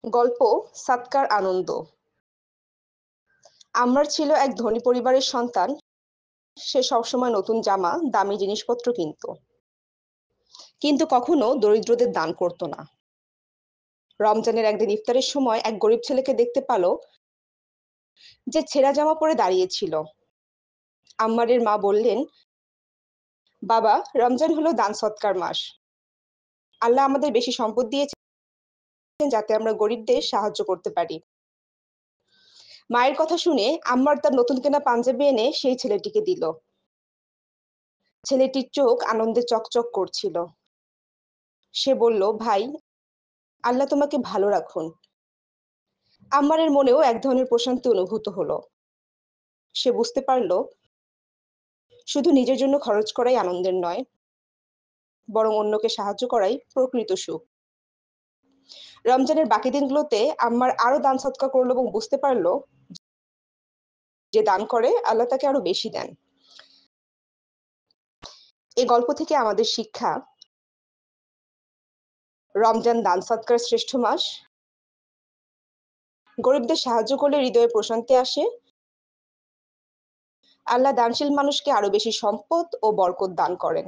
গল্প সাদকার আনন্দ। আম্মার ছিল এক ধনী পরিবারের সন্তান। সে সবসময় নতুন জামা, দামি জিনিসপত্র কিনত। কিন্তু কখনো দরিদ্রদের দান করত না। রমজানের একদিন ইফতারের সময় এক গরিব ছেলেকে দেখতে পেল যে ছেঁড়া জামা পরে দাঁড়িয়ে ছিল। আম্মারের মা বললেন, বাবা, রমজান হলো দান সৎকার মাস। আল্লাহ আমাদের বেশি সম্পদ দিয়েছেন যাতে আমরা গরিবদের সাহায্য করতে পারি। মায়ের কথা শুনে আম্মার তার নতুন কেনা পাঞ্জাবি এনে সেই ছেলেটিকে দিল। ছেলেটির চোখ আনন্দে চকচক করছিল। সে বলল, ভাই, আল্লাহ তোমাকে ভালো রাখুন। আম্মারের মনেও এক ধরনের প্রশান্তি অনুভূত হলো। সে বুঝতে পারল, শুধু নিজের জন্য খরচ করাই আনন্দের নয়, বরং অন্যকে সাহায্য করাই প্রকৃত সুখ। রমজানের বাকি দিনগুলোতে আম্মার আরো দান সৎকার করলো এবং বুঝতে পারলো যে দান করে আল্লাহ তাকে আরো বেশি দেন। এই গল্প থেকে আমাদের শিক্ষা: রমজান দান সৎকার শ্রেষ্ঠ মাস। গরিবদের সাহায্য করলে হৃদয়ে প্রশান্তি আসে। আল্লাহ দানশীল মানুষকে আরো বেশি সম্পদ ও বরকত দান করেন।